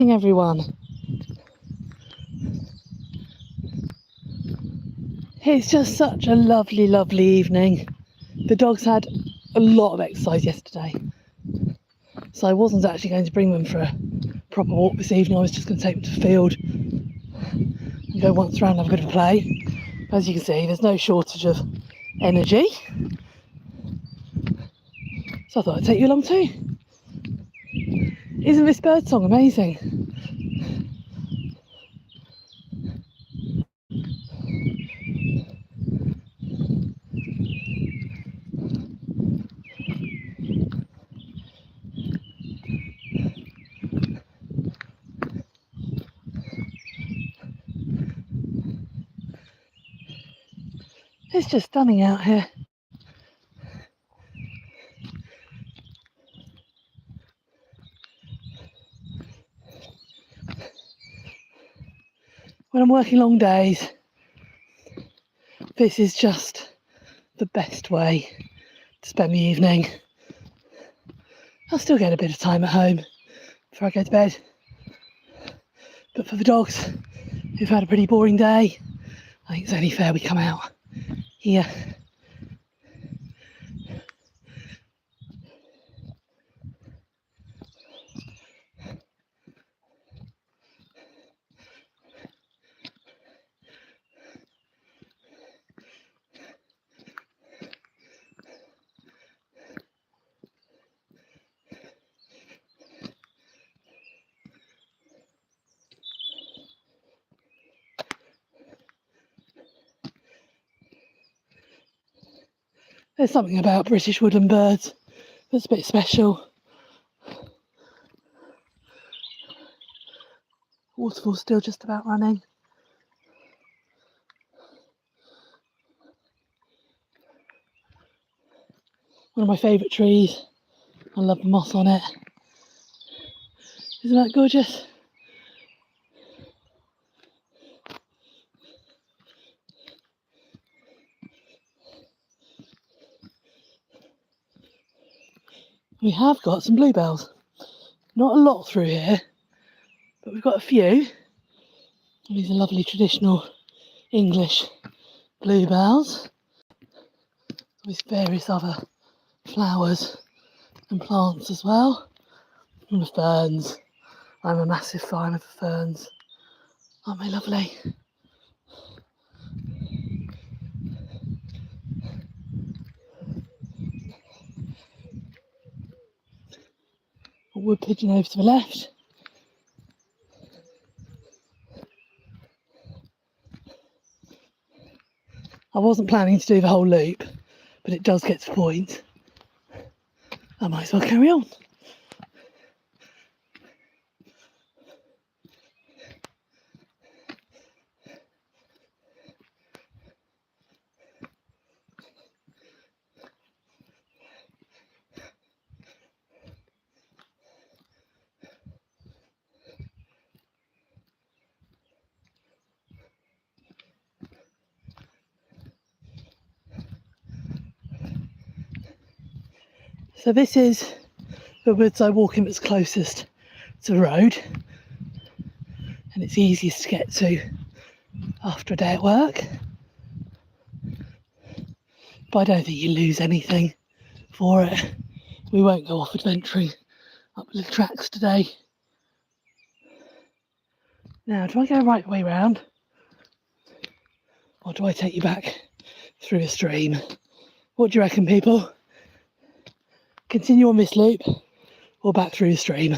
Everyone, it's just such a lovely evening. The dogs had a lot of exercise yesterday, so I wasn't actually going to bring them for a proper walk this evening. I was just going to take them to the field and go once around and have a bit of a play. As you can see, there's no shortage of energy, so I thought I'd take you along too. Isn't this birdsong amazing? It's just stunning out here. When I'm working long days, this is just the best way to spend the evening. I'll still get a bit of time at home before I go to bed. But for the dogs who've had a pretty boring day, I think it's only fair we come out here. There's something about British woodland birds that's a bit special. Waterfall's still just about running. One of my favourite trees. I love the moss on it. Isn't that gorgeous? We have got some bluebells. Not a lot through here, but we've got a few. These are lovely traditional English bluebells with various other flowers and plants as well. And the ferns. I'm a massive fan of the ferns. Aren't they lovely? A wood pigeon over to the left. I wasn't planning to do the whole loop, but it does get to the point. I might as well carry on. So this is the woods I walk in that's closest to the road, and it's easiest to get to after a day at work. But I don't think you lose anything for it. We won't go off adventuring up the tracks today. Now, do I go right way round? Or do I take you back through a stream? What do you reckon, people? Continue on this loop or back through the stream?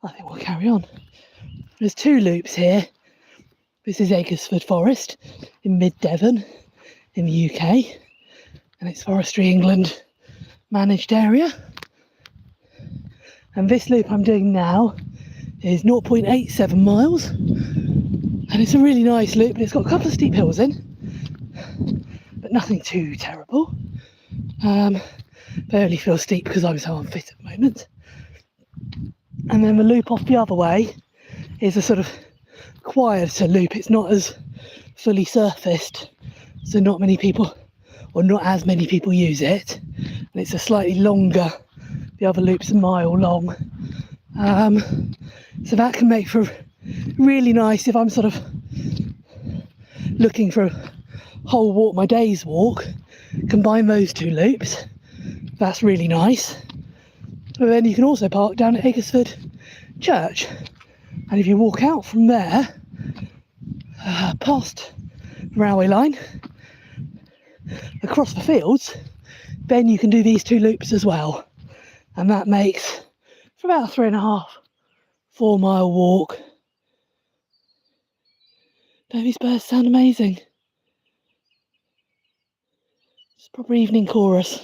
I think we'll carry on. There's two loops here. This is Eggersford Forest in mid-Devon in the UK, and it's Forestry England managed area. And this loop I'm doing now is 0.87 miles, and it's a really nice loop, but it's got a couple of steep hills in, but nothing too terrible. They only feel steep because I'm so unfit at the moment. And then the loop off the other way is a sort of quieter loop. It's not as fully surfaced, so not many people or not as many people use it, and it's a slightly longer, the other loop's a mile long. So that can make for really nice if I'm sort of looking for a whole walk, my day's walk, combine those two loops. That's really nice. But then you can also park down at Higgersford Church, and if you walk out from there, past the railway line, across the fields, then you can do these two loops as well, and that makes for about a 3.5-4 mile walk. Don't these birds sound amazing? It's proper evening chorus.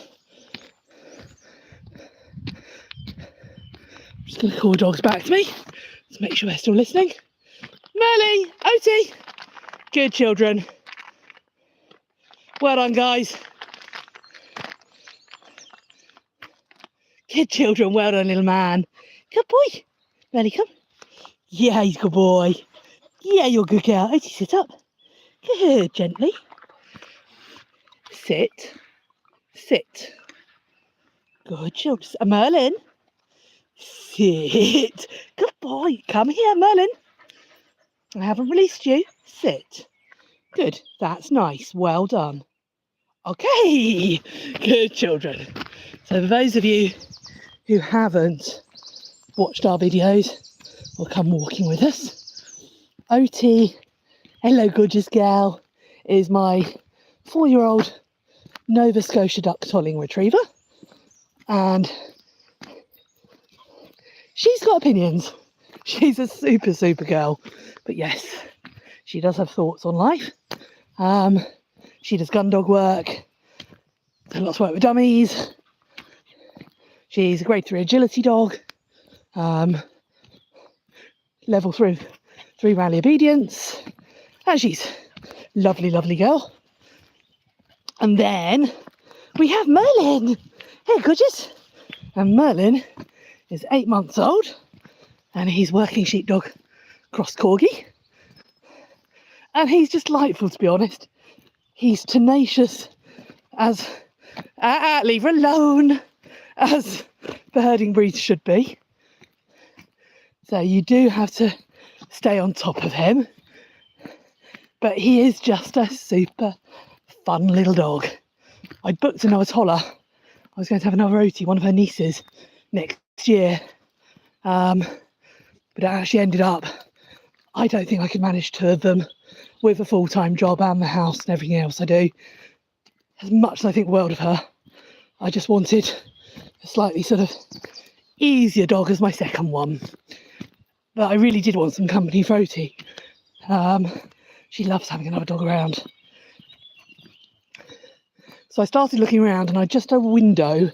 I'm just going to call dogs back to me to make sure they're still listening. Merly, Oti, good children. Well done, guys. Good children, well done, little man. Good boy. Merly, come. Yeah, he's a good boy. Yeah, you're a good girl. Oti, sit up. Good, gently. Sit. Sit. Good children. Merlin. Sit. Good boy. Come here, Merlin. I haven't released you. Sit. Good. That's nice. Well done. Okay. Good children. So for those of you who haven't watched our videos or come walking with us, Oti, hello gorgeous gal, is my 4-year-old Nova Scotia duck tolling retriever, and she's got opinions. She's a super girl, but yes, she does have thoughts on life. She does gun dog work, does lots of work with dummies. She's a grade 3 agility dog, level 3 rally obedience, and she's lovely girl. And then we have Merlin. Hey, gorgeous. And Merlin is 8 months old, and he's working sheepdog cross corgi. And he's just delightful, to be honest. He's tenacious as, leave her alone, as the herding breeds should be. So you do have to stay on top of him. But he is just a super fun little dog. I booked another toller. I was going to have another Oti, one of her nieces, next year. But it actually ended up, I don't think I could manage 2 of them with a full-time job and the house and everything else I do. As much as I think the world of her, I just wanted a slightly sort of easier dog as my second one. But I really did want some company for Oti. She loves having another dog around. So I started looking around, and I just have a window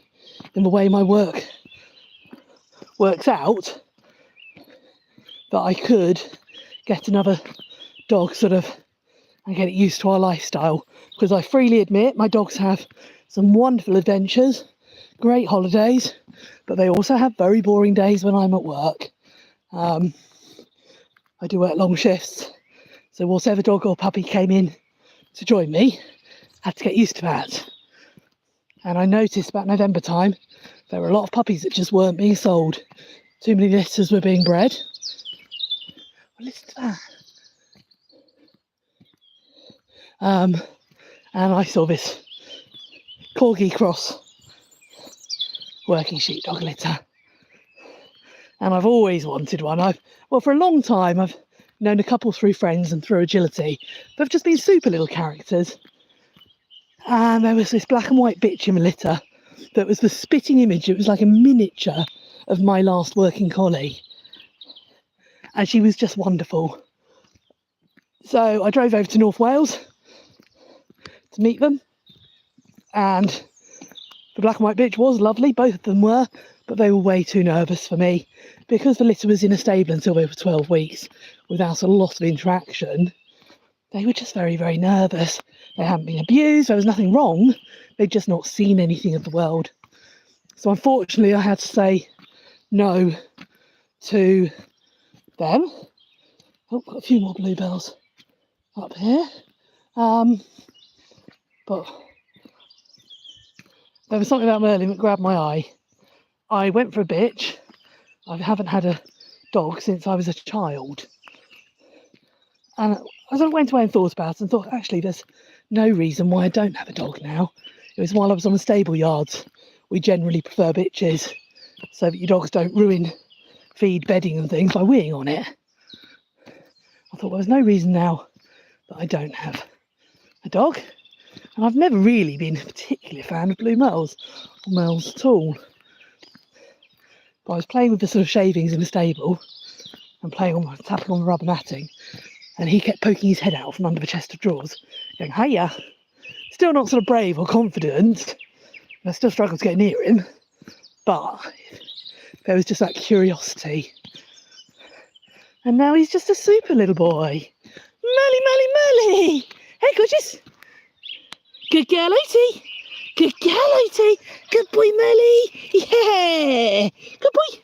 in the way my work works out that I could get another dog sort of and get it used to our lifestyle. Because I freely admit my dogs have some wonderful adventures, great holidays, but they also have very boring days when I'm at work. I do work long shifts, so whatever dog or puppy came in to join me had to get used to that. And I noticed about November time there were a lot of puppies that just weren't being sold. Too many litters were being bred. Well, listen to that. And I saw this corgi cross working sheepdog litter, and I've always wanted one. For a long time I've known a couple through friends and through agility. They've just been super little characters. And there was this black and white bitch in the litter that was the spitting image. It was like a miniature of my last working collie. And she was just wonderful. So I drove over to North Wales to meet them. And the black and white bitch was lovely, both of them were, but they were way too nervous for me. Because the litter was in a stable until they were 12 weeks, without a lot of interaction, they were just very nervous. They hadn't been abused, there was nothing wrong, they'd just not seen anything of the world. So unfortunately I had to say no to them. Oh, got a few more bluebells up here. But There was something about Merlin that grabbed my eye. I went for a bitch. I haven't had a dog since I was a child. And as I went away and thought about it and thought, actually, there's no reason why I don't have a dog now. It was while I was on the stable yards. We generally prefer bitches so that your dogs don't ruin feed, bedding and things by weeing on it. I thought, well, there's no reason now that I don't have a dog. And I've never really been a particular fan of blue males or males at all. But I was playing with the sort of shavings in the stable and tapping on the rubber matting, and he kept poking his head out from under the chest of drawers, going, hiya. Still not sort of brave or confident. I still struggled to get near him, but there was just that curiosity. And now he's just a super little boy. Melly. Hey, gorgeous. Good girl, Oaty. Good girl, Oaty. Good boy, Melly. Yeah. Good boy.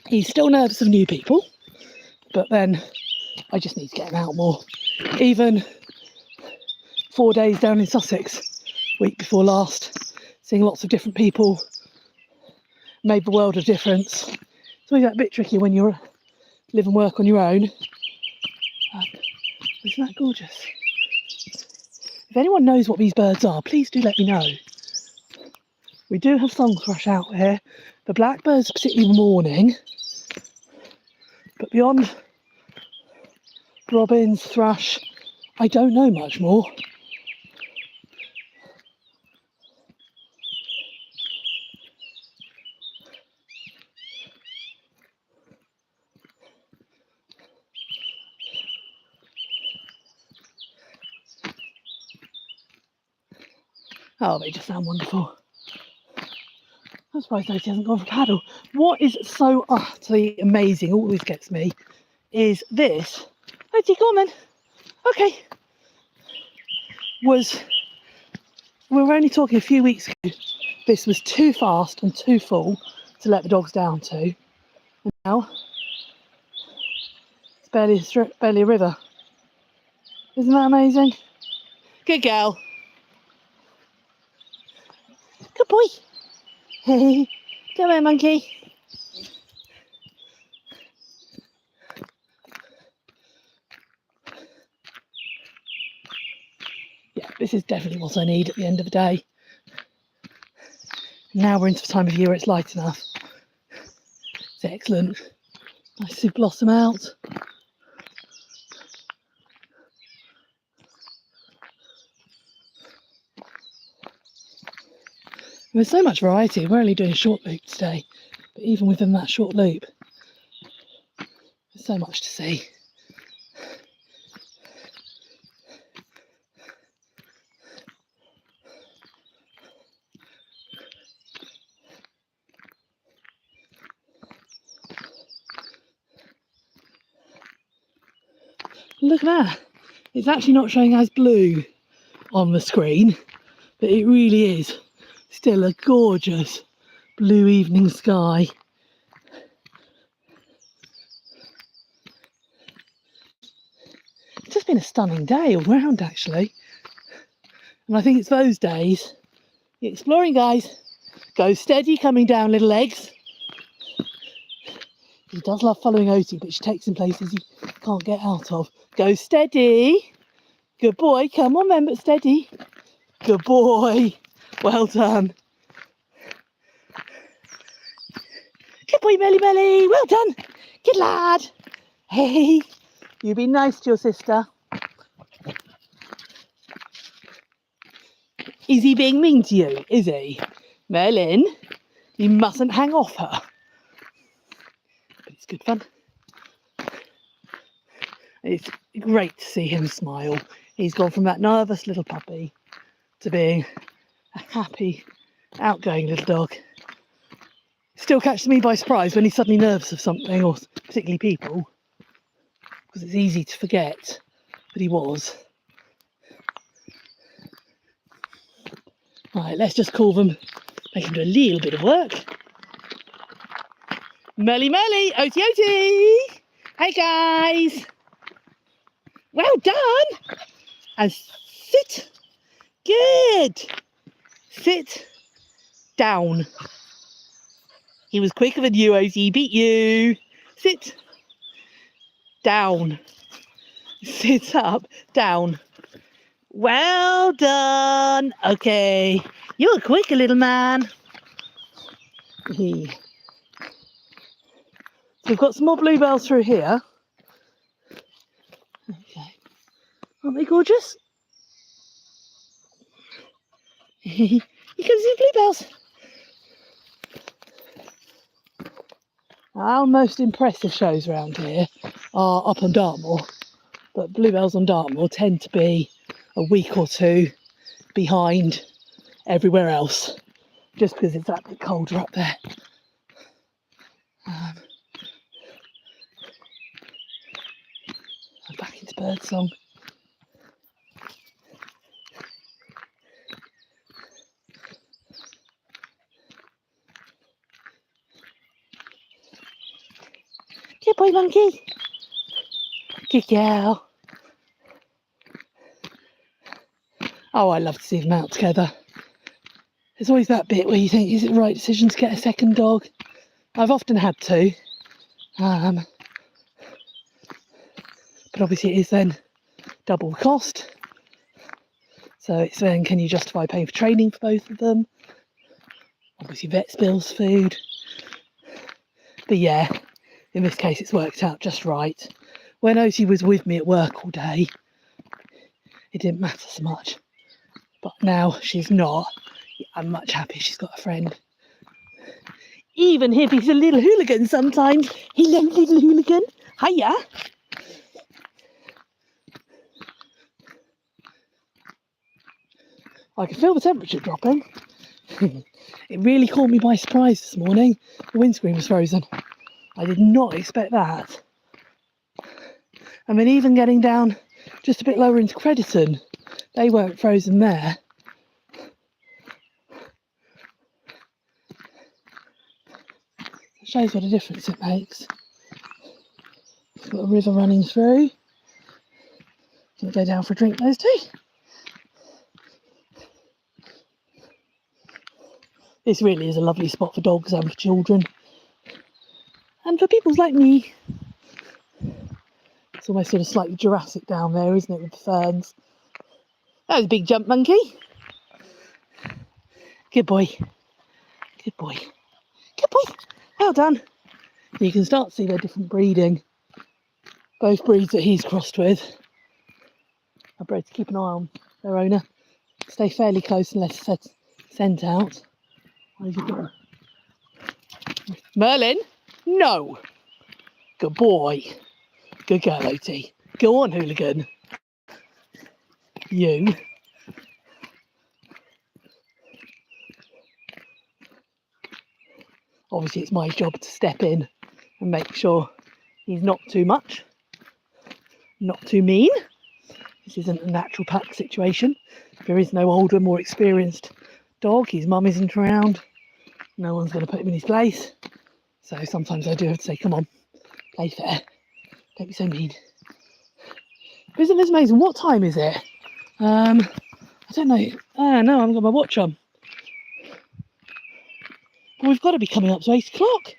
He's still nervous of new people, but then I just need to get him out more. Even 4 days down in Sussex, week before last, seeing lots of different people made the world of difference. It's always a bit tricky when you live and work on your own. Isn't that gorgeous? If anyone knows what these birds are, please do let me know. We do have song thrush out here. The blackbird's particularly mourning, but beyond robins, thrush, I don't know much more. Oh, they just sound wonderful. I'm surprised Lucy hasn't gone for a paddle. What is so utterly amazing, always gets me, is this. Lucy, go on then. Okay. We were only talking a few weeks ago. This was too fast and too full to let the dogs down to. And now, it's barely a river. Isn't that amazing? Good girl. Good boy. Hey, come here, monkey. Yeah, this is definitely what I need at the end of the day. Now we're into the time of year where it's light enough. It's excellent. Nice to blossom out. There's so much variety. We're only doing a short loop today, but even within that short loop, there's so much to see. Look at that. It's actually not showing as blue on the screen, but it really is still a gorgeous blue evening sky. It's just been a stunning day all round, actually. And I think it's those days. The exploring guys, go steady coming down, little legs. He does love following Oaty, but she takes him places he can't get out of. Go steady. Good boy. Come on then, but steady. Good boy. Well done. Good boy, Melly. Well done. Good lad. Hey, you be nice to your sister. Is he being mean to you? Is he? Merlin, you mustn't hang off her. But it's good fun. It's great to see him smile. He's gone from that nervous little puppy to being a happy, outgoing little dog. Still catches me by surprise when he's suddenly nervous of something, or particularly people, because it's easy to forget that he was. Right, let's just call them, make him do a little bit of work. Melly, Oaty. Hey guys. Well done. And sit. Good. Sit down. He was quicker than you, Ozzy. He beat you. Sit down. Sit up, down. Well done. Okay. You were quicker, little man. So we've got some more bluebells through here. Okay. Aren't they gorgeous? You can see bluebells. Our most impressive shows around here are up on Dartmoor, but bluebells on Dartmoor tend to be a week or two behind everywhere else, just because it's that bit colder up there. Back into birdsong. Good boy, monkey. Good girl. Oh, I love to see them out together. There's always that bit where you think, is it the right decision to get a second dog? I've often had to. But obviously it is then double the cost. So it's then, can you justify paying for training for both of them? Obviously vet bills, food. But yeah, in this case it's worked out just right. When Ozzy was with me at work all day, it didn't matter so much. But now she's not. I'm much happier she's got a friend. Even if he's a little hooligan sometimes. Hello, little hooligan. Hiya. I can feel the temperature dropping. It really caught me by surprise this morning. The windscreen was frozen. I did not expect that. I mean, even getting down just a bit lower into Crediton, they weren't frozen there. It shows what a difference it makes. We've got a river running through. Can go down for a drink, those two. This really is a lovely spot for dogs and for children. And for people like me. It's almost sort of slightly Jurassic down there, isn't it, with the ferns? That was a big jump, monkey. Good boy. Good boy. Good boy. Well done. You can start to see their different breeding. Both breeds that he's crossed with are bred to keep an eye on their owner. Stay fairly close unless it's sent out. Where's he gone? Merlin? No. Good boy. Good girl, Oti. Go on, hooligan. You. Obviously, it's my job to step in and make sure he's not too much, not too mean. This isn't a natural pack situation. There is no older, more experienced dog. His mum isn't around. No one's going to put him in his place. So sometimes I do have to say, come on, play fair. Don't be so mean. But isn't this amazing? What time is it? I don't know. Oh, no, I haven't got my watch on. Well, we've got to be coming up to 8 o'clock,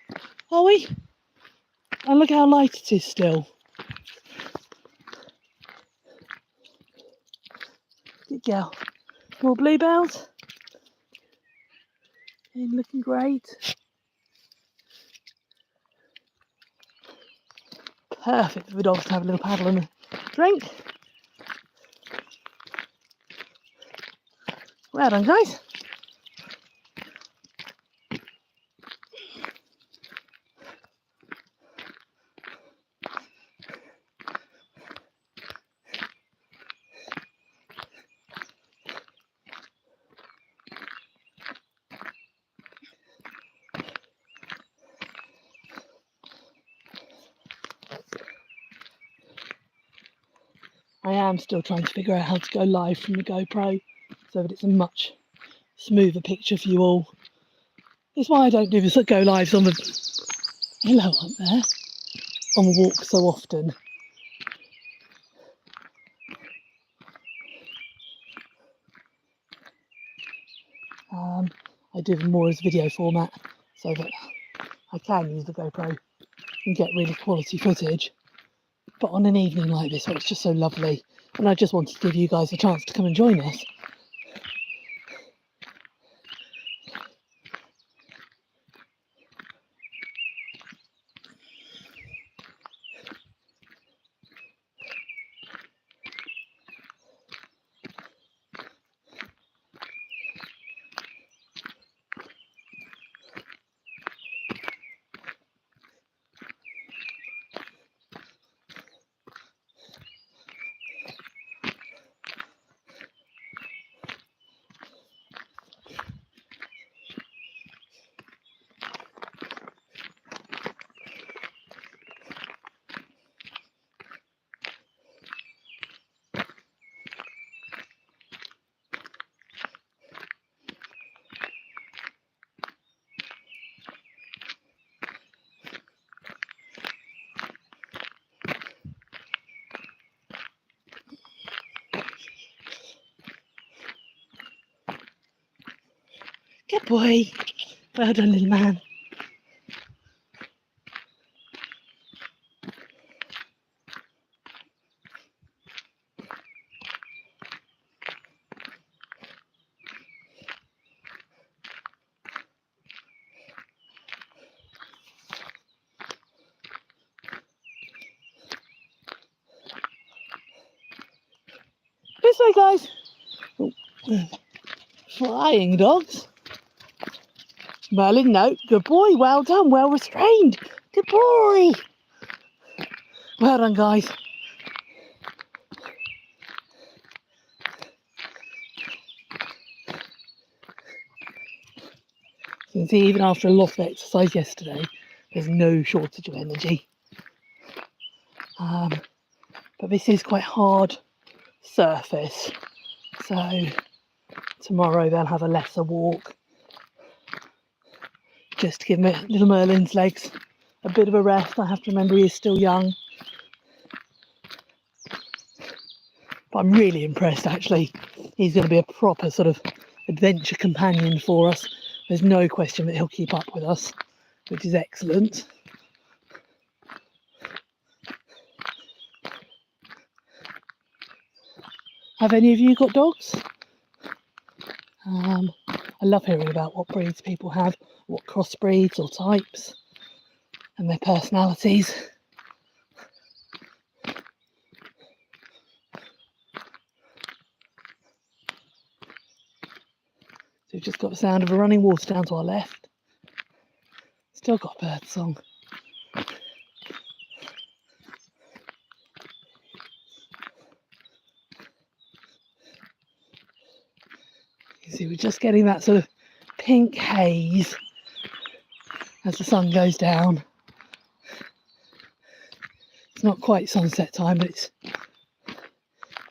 are we? And look how light it is still. Good girl. More bluebells. And looking great. Perfect for the dogs to have a little paddle and a drink. Well done, guys. I am still trying to figure out how to go live from the GoPro so that it's a much smoother picture for you all. It's why I don't do this go lives on the hello up there on the walk so often. I do them more as video format so that I can use the GoPro and get really quality footage. But on an evening like this where it's just so lovely, and I just wanted to give you guys a chance to come and join us. Good boy. Well done, little man. This way, guys. Flying dogs. Merlin, no. Good boy. Well done. Well restrained. Good boy. Well done, guys. You can see even after a lot of exercise yesterday, there's no shortage of energy. But this is quite hard surface. So tomorrow they'll have a lesser walk. Just to give little Merlin's legs a bit of a rest. I have to remember he is still young. But I'm really impressed actually. He's going to be a proper sort of adventure companion for us. There's no question that he'll keep up with us, which is excellent. Have any of you got dogs? I love hearing about what breeds people have, what crossbreeds or types, and their personalities. So we've just got the sound of a running water down to our left. Still got birdsong. You see, we're just getting that sort of pink haze as the sun goes down. It's not quite sunset time, but it's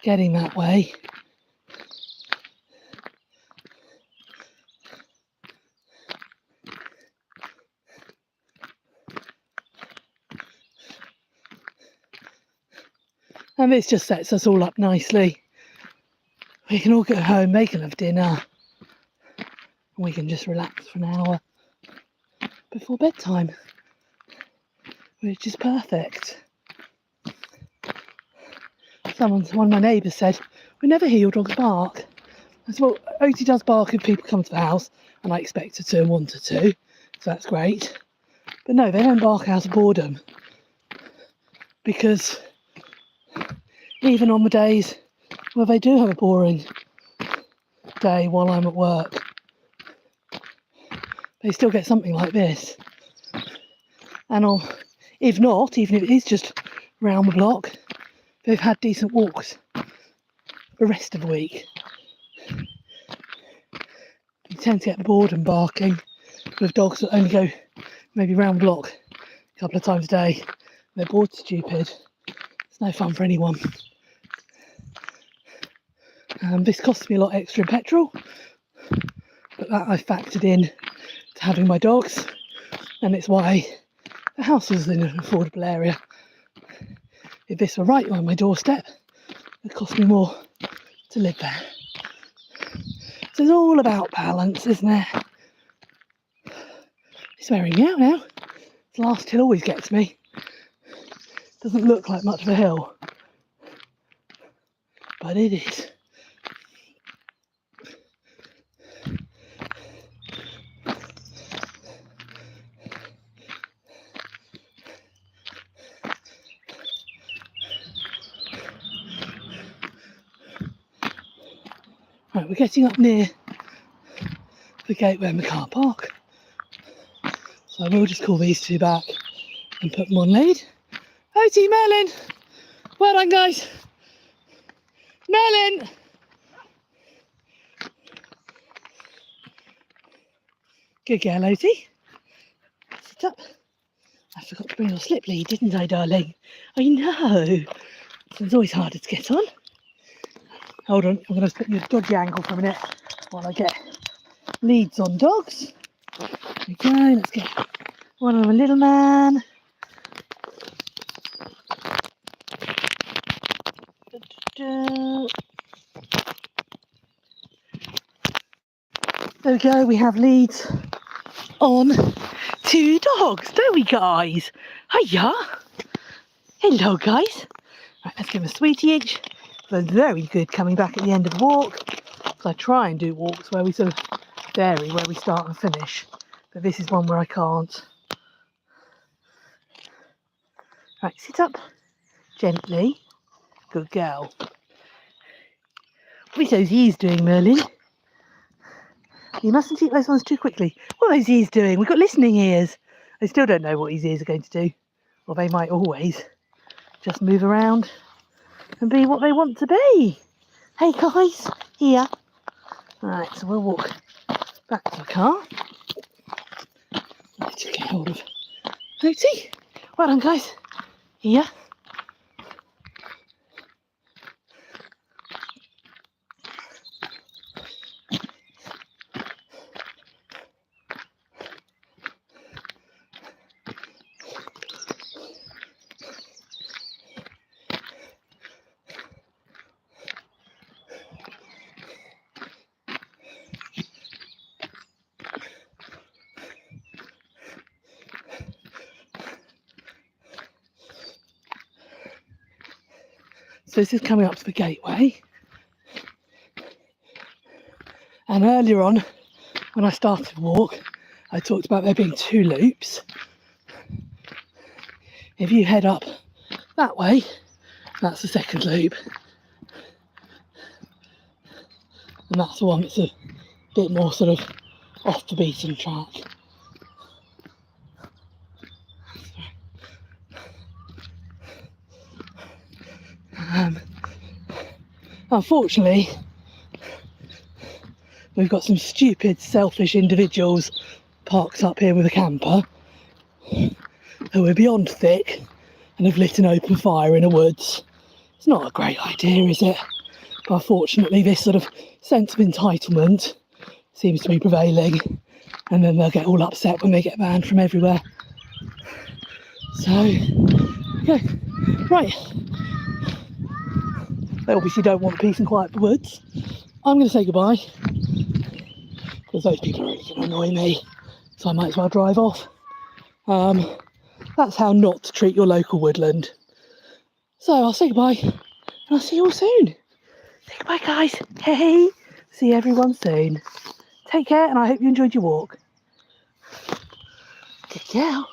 getting that way. And this just sets us all up nicely. We can all go home, make enough dinner, and we can just relax for an hour before bedtime, which is perfect. One of my neighbours said, "We never hear your dogs bark." I said, "Well, Otie does bark if people come to the house, and I expect her to and want her to, so that's great. But no, they don't bark out of boredom, because even on the days where they do have a boring day while I'm at work, they still get something like this. And if not, even if it is just round the block, they've had decent walks the rest of the week. You tend to get the boredom barking with dogs that only go maybe round the block a couple of times a day. They're bored stupid. It's no fun for anyone. This costs me a lot extra in petrol, but that I factored in to having my dogs, and it's why the house is in an affordable area. If this were right on my doorstep, it cost me more to live there. So it's all about balance, isn't it? It's very meow now. The last hill always gets me. Doesn't look like much of a hill, but it is. Right, we're getting up near the gateway in the car park. So I will just call these two back and put them on lead. Oti, Merlin! Well done, guys! Merlin! Good girl, Oti. Sit up. I forgot to bring your slip lead, didn't I, darling? I know. It's always harder to get on. Hold on, I'm going to put you a dodgy angle for a minute while I get leads on dogs. There we go, let's get one on a little man. There we go, we have leads on 2 dogs, don't we, guys? Hiya! Hello, guys. Right, let's give them a sweetie each. They're very good coming back at the end of the walk. So I try and do walks where we sort of vary where we start and finish. But this is one where I can't. Right, sit up gently. Good girl. What are those ears doing, Merlin? You mustn't eat those ones too quickly. What are those ears doing? We've got listening ears. I still don't know what his ears are going to do. Or they might always just move around and be what they want to be. Hey guys, here. Right, so we'll walk back to the car. Let's get hold of Oti. Well done, guys. Here. So this is coming up to the gateway. And earlier on, when I started to walk, I talked about there being 2 loops. If you head up that way, that's the second loop. And that's the one that's a bit more sort of off the beaten track. Unfortunately, we've got some stupid, selfish individuals parked up here with a camper who are beyond thick and have lit an open fire in the woods. It's not a great idea, is it? But unfortunately, this sort of sense of entitlement seems to be prevailing, and then they'll get all upset when they get banned from everywhere. So, okay, right. They obviously don't want peace and quiet for woods. I'm going to say goodbye, because those people are really going to annoy me, so I might as well drive off. That's how not to treat your local woodland. So I'll say goodbye, and I'll see you all soon. Say goodbye, guys. Hey, see everyone soon. Take care, and I hope you enjoyed your walk. Good girl.